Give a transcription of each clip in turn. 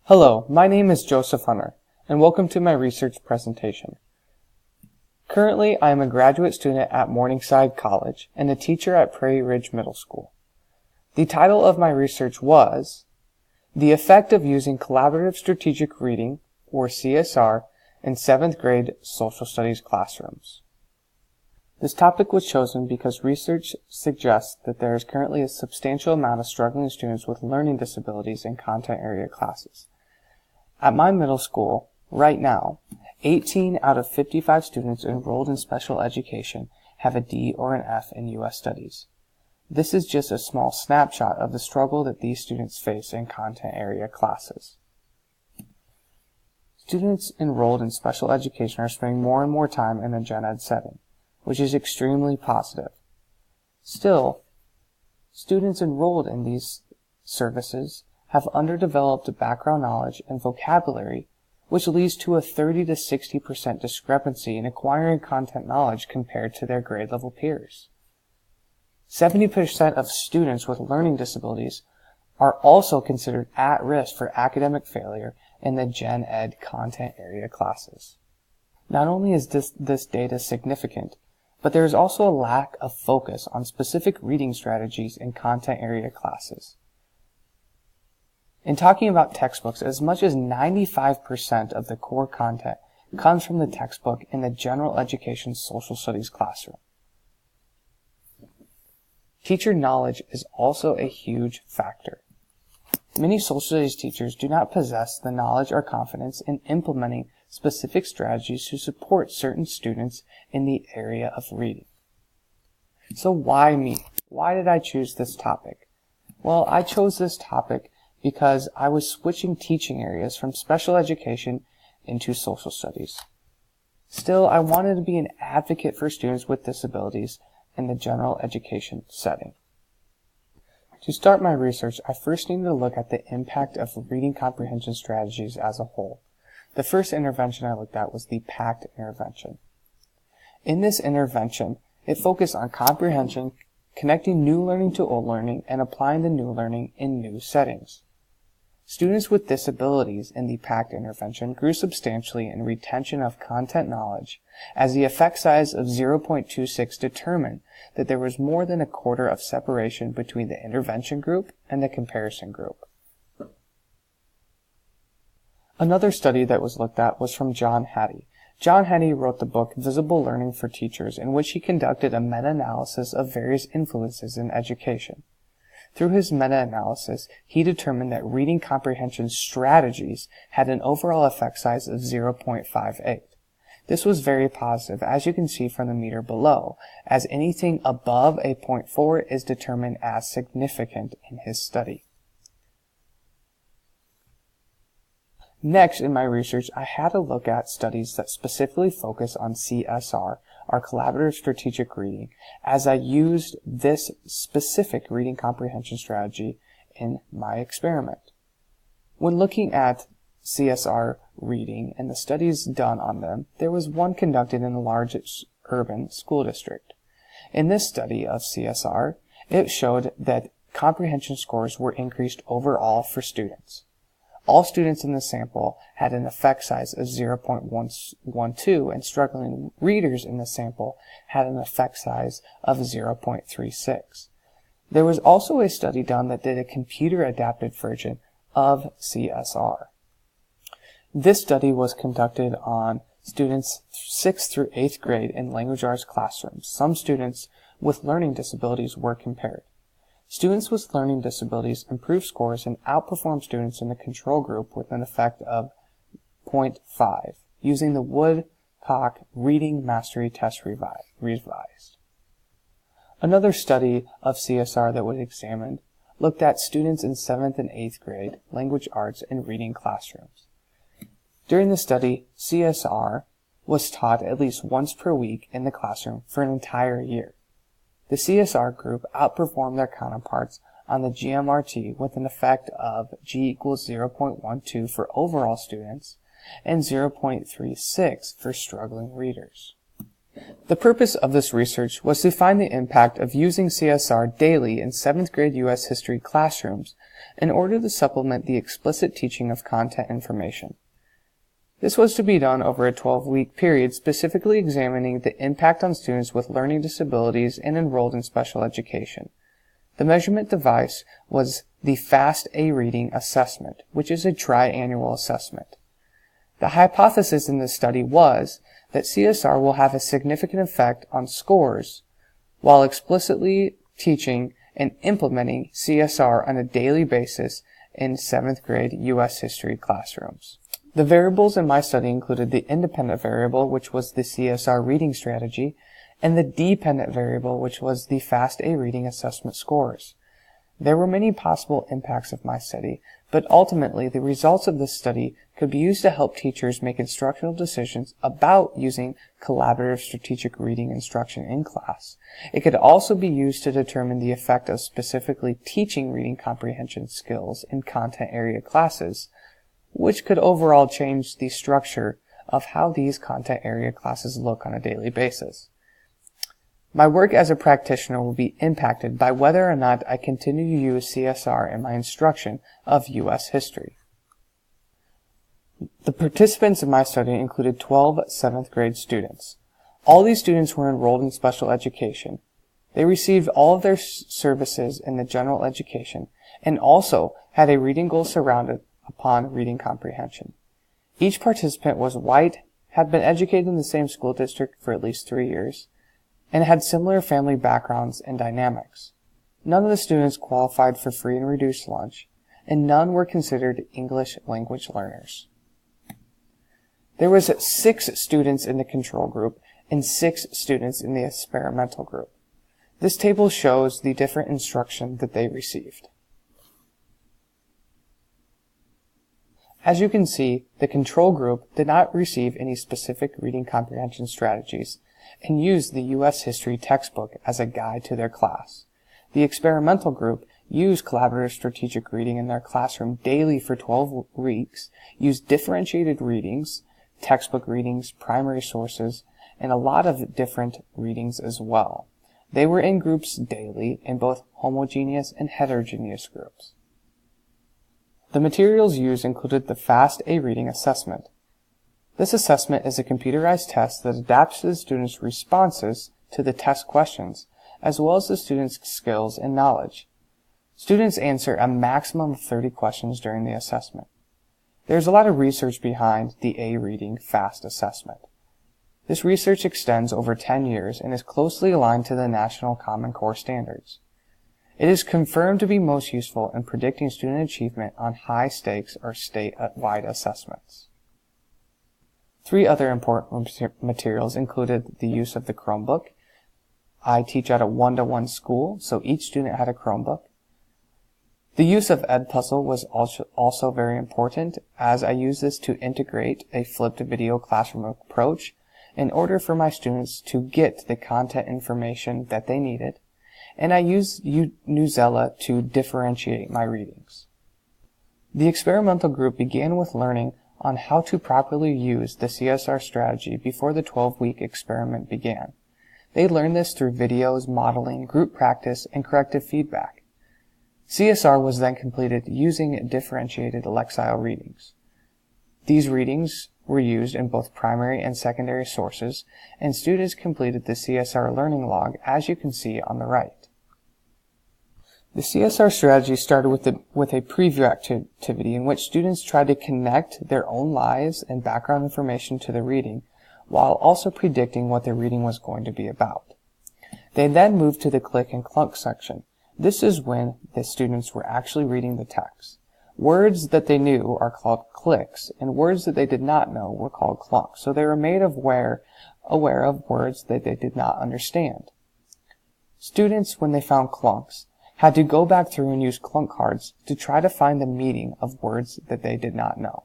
Hello, my name is Joseph Hunter, and welcome to my research presentation. Currently, I am a graduate student at Morningside College and a teacher at Prairie Ridge Middle School. The title of my research was The Effect of Using Collaborative Strategic Reading, or CSR, in 7th grade social studies classrooms. This topic was chosen because research suggests that there is currently a substantial amount of struggling students with learning disabilities in content area classes. At my middle school, right now, 18 out of 55 students enrolled in special education have a D or an F in U.S. Studies. This is just a small snapshot of the struggle that these students face in content area classes. Students enrolled in special education are spending more and more time in a gen ed setting, which is extremely positive. Still, students enrolled in these services have underdeveloped background knowledge and vocabulary, which leads to a 30 to 60% discrepancy in acquiring content knowledge compared to their grade level peers. 70% of students with learning disabilities are also considered at risk for academic failure in the gen ed content area classes. Not only is this data significant, but there is also a lack of focus on specific reading strategies in content area classes. In talking about textbooks, as much as 95% of the core content comes from the textbook in the general education social studies classroom. Teacher knowledge is also a huge factor. Many social studies teachers do not possess the knowledge or confidence in implementing specific strategies to support certain students in the area of reading. So why me? Why did I choose this topic? Well, I chose this topic because I was switching teaching areas from special education into social studies. Still, I wanted to be an advocate for students with disabilities in the general education setting. To start my research, I first needed to look at the impact of reading comprehension strategies as a whole. The first intervention I looked at was the PACT intervention. In this intervention, it focused on comprehension, connecting new learning to old learning, and applying the new learning in new settings. Students with disabilities in the PACT intervention grew substantially in retention of content knowledge, as the effect size of 0.26 determined that there was more than a quarter of separation between the intervention group and the comparison group. Another study that was looked at was from John Hattie. John Hattie wrote the book Visible Learning for Teachers, in which he conducted a meta-analysis of various influences in education. Through his meta-analysis, he determined that reading comprehension strategies had an overall effect size of 0.58. This was very positive, as you can see from the meter below, as anything above a 0.4 is determined as significant in his study. Next, in my research, I had a look at studies that specifically focus on CSR, our collaborative strategic reading, as I used this specific reading comprehension strategy in my experiment. When looking at CSR reading and the studies done on them, there was one conducted in a large urban school district. In this study of CSR, it showed that comprehension scores were increased overall for students. All students in the sample had an effect size of 0.12, and struggling readers in the sample had an effect size of 0.36. There was also a study done that did a computer-adapted version of CSR. This study was conducted on students 6th through 8th grade in language arts classrooms. Some students with learning disabilities were compared. Students with learning disabilities improved scores and outperformed students in the control group with an effect of 0.5, using the Woodcock Reading Mastery Test revised. Another study of CSR that was examined looked at students in 7th and 8th grade language arts and reading classrooms. During the study, CSR was taught at least once per week in the classroom for an entire year. The CSR group outperformed their counterparts on the GMRT with an effect of G equals 0.12 for overall students and 0.36 for struggling readers. The purpose of this research was to find the impact of using CSR daily in 7th grade U.S. history classrooms in order to supplement the explicit teaching of content information. This was to be done over a 12-week period, specifically examining the impact on students with learning disabilities and enrolled in special education. The measurement device was the FAST A Reading Assessment, which is a triannual assessment. The hypothesis in this study was that CSR will have a significant effect on scores while explicitly teaching and implementing CSR on a daily basis in 7th grade U.S. history classrooms. The variables in my study included the independent variable, which was the CSR reading strategy, and the dependent variable, which was the FAST A Reading Assessment scores. There were many possible impacts of my study, but ultimately the results of this study could be used to help teachers make instructional decisions about using collaborative strategic reading instruction in class. It could also be used to determine the effect of specifically teaching reading comprehension skills in content area classes, which could overall change the structure of how these content area classes look on a daily basis. My work as a practitioner will be impacted by whether or not I continue to use CSR in my instruction of U.S. history. The participants in my study included 12 7th grade students. All these students were enrolled in special education. They received all of their services in the general education and also had a reading goal surrounded upon reading comprehension. Each participant was white, had been educated in the same school district for at least 3 years, and had similar family backgrounds and dynamics. None of the students qualified for free and reduced lunch, and none were considered English language learners. There was 6 students in the control group and 6 students in the experimental group. This table shows the different instruction that they received. As you can see, the control group did not receive any specific reading comprehension strategies and used the U.S. history textbook as a guide to their class. The experimental group used collaborative strategic reading in their classroom daily for 12 weeks, used differentiated readings, textbook readings, primary sources, and a lot of different readings as well. They were in groups daily in both homogeneous and heterogeneous groups. The materials used included the FAST A Reading Assessment. This assessment is a computerized test that adapts to the students' responses to the test questions, as well as the students' skills and knowledge. Students answer a maximum of 30 questions during the assessment. There's a lot of research behind the A Reading FAST assessment. This research extends over 10 years and is closely aligned to the National Common Core standards. It is confirmed to be most useful in predicting student achievement on high-stakes or statewide assessments. 3 other important materials included the use of the Chromebook. I teach at a one-to-one school, so each student had a Chromebook. The use of Edpuzzle was also very important, as I use this to integrate a flipped video classroom approach in order for my students to get the content information that they needed, and I used Newsela to differentiate my readings. The experimental group began with learning on how to properly use the CSR strategy before the 12-week experiment began. They learned this through videos, modeling, group practice, and corrective feedback. CSR was then completed using differentiated Lexile readings. These readings were used in both primary and secondary sources, and students completed the CSR learning log, as you can see on the right. The CSR strategy started with a preview activity in which students tried to connect their own lives and background information to the reading, while also predicting what the reading was going to be about. They then moved to the click and clunk section. This is when the students were actually reading the text. Words that they knew are called clicks, and words that they did not know were called clunks. So they were made aware of words that they did not understand. Students, when they found clunks, had to go back through and use clunk cards to try to find the meaning of words that they did not know.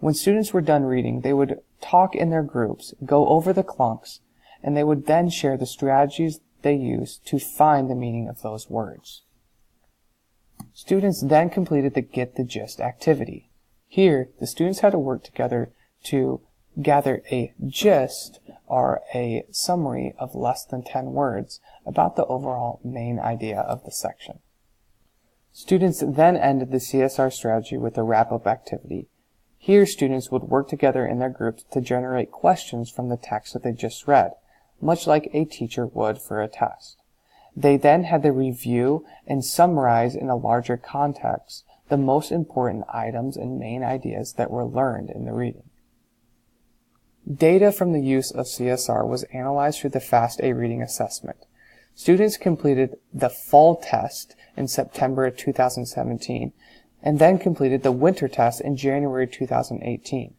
When students were done reading, they would talk in their groups, go over the clunks, and they would then share the strategies they used to find the meaning of those words. Students then completed the Get the Gist activity. Here, the students had to work together to gather a gist, or a summary of less than 10 words, about the overall main idea of the section. Students then ended the CSR strategy with a wrap-up activity. Here, students would work together in their groups to generate questions from the text that they just read, much like a teacher would for a test. They then had to review and summarize in a larger context the most important items and main ideas that were learned in the reading. Data from the use of CSR was analyzed through the FAST-A reading assessment. Students completed the fall test in September 2017 and then completed the winter test in January 2018.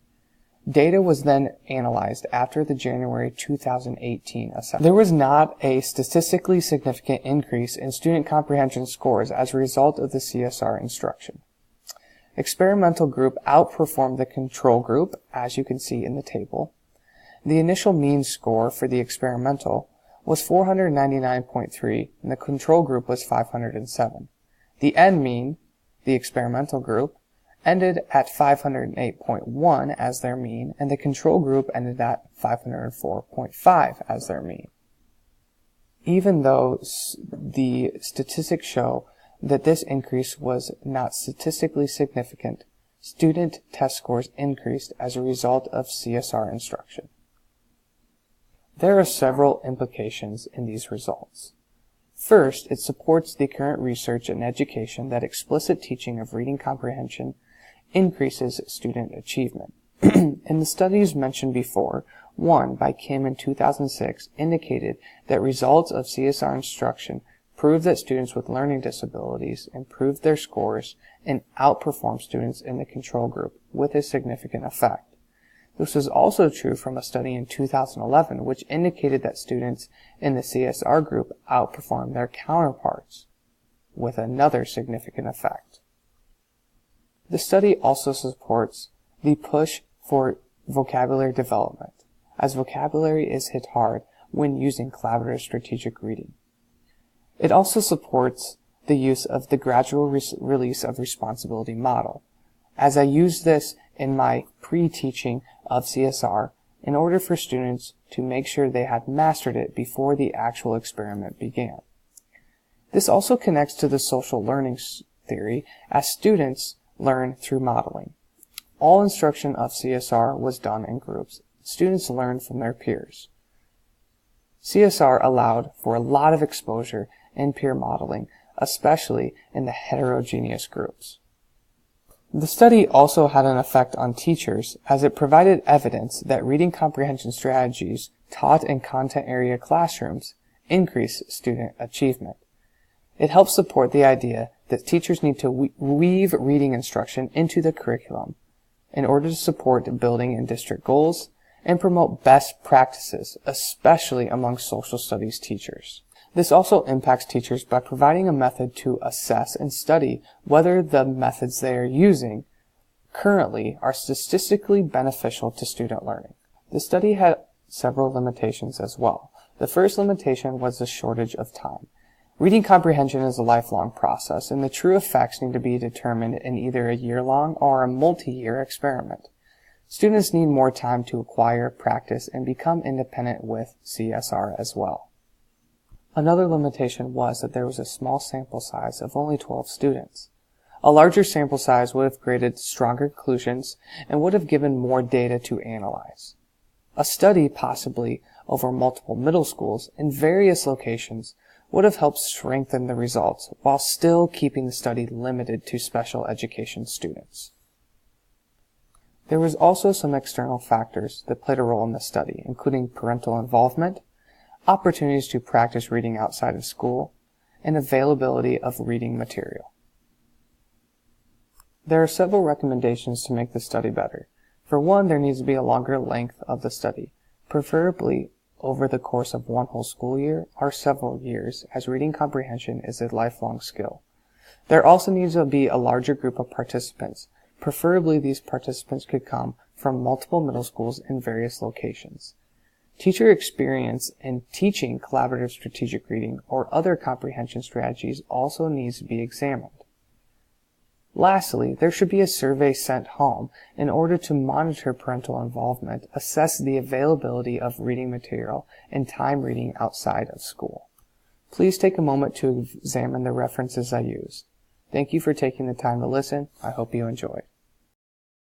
Data was then analyzed after the January 2018 assessment. There was not a statistically significant increase in student comprehension scores as a result of the CSR instruction. Experimental group outperformed the control group, as you can see in the table. The initial mean score for the experimental was 499.3 and the control group was 507. The end mean, the experimental group, ended at 508.1 as their mean, and the control group ended at 504.5 as their mean. Even though the statistics show that this increase was not statistically significant, student test scores increased as a result of CSR instruction. There are several implications in these results. First, it supports the current research in education that explicit teaching of reading comprehension increases student achievement. In the studies mentioned before, one by Kim in 2006 indicated that results of CSR instruction proved that students with learning disabilities improved their scores and outperformed students in the control group with a significant effect. This was also true from a study in 2011, which indicated that students in the CSR group outperformed their counterparts with another significant effect. The study also supports the push for vocabulary development, as vocabulary is hit hard when using collaborative strategic reading. It also supports the use of the gradual release of responsibility model, as I use this in my pre-teaching of CSR in order for students to make sure they had mastered it before the actual experiment began. This also connects to the social learning theory, as students learn through modeling. All instruction of CSR was done in groups. Students learned from their peers. CSR allowed for a lot of exposure and peer modeling, especially in the heterogeneous groups. The study also had an effect on teachers, as it provided evidence that reading comprehension strategies taught in content area classrooms increase student achievement. It helps support the idea that teachers need to weave reading instruction into the curriculum in order to support building in district goals and promote best practices, especially among social studies teachers. This also impacts teachers by providing a method to assess and study whether the methods they are using currently are statistically beneficial to student learning. The study had several limitations as well. The first limitation was the shortage of time. Reading comprehension is a lifelong process, and the true effects need to be determined in either a year-long or a multi-year experiment. Students need more time to acquire, practice, and become independent with CSR as well. Another limitation was that there was a small sample size of only 12 students. A larger sample size would have created stronger conclusions and would have given more data to analyze. A study, possibly over multiple middle schools in various locations, would have helped strengthen the results while still keeping the study limited to special education students. There was also some external factors that played a role in the study, including parental involvement, opportunities to practice reading outside of school, and availability of reading material. There are several recommendations to make the study better. For one, there needs to be a longer length of the study, preferably over the course of one whole school year or several years, as reading comprehension is a lifelong skill. There also needs to be a larger group of participants. Preferably, these participants could come from multiple middle schools in various locations. Teacher experience in teaching collaborative strategic reading or other comprehension strategies also needs to be examined. Lastly, there should be a survey sent home in order to monitor parental involvement, assess the availability of reading material, and time reading outside of school. Please take a moment to examine the references I used. Thank you for taking the time to listen. I hope you enjoyed.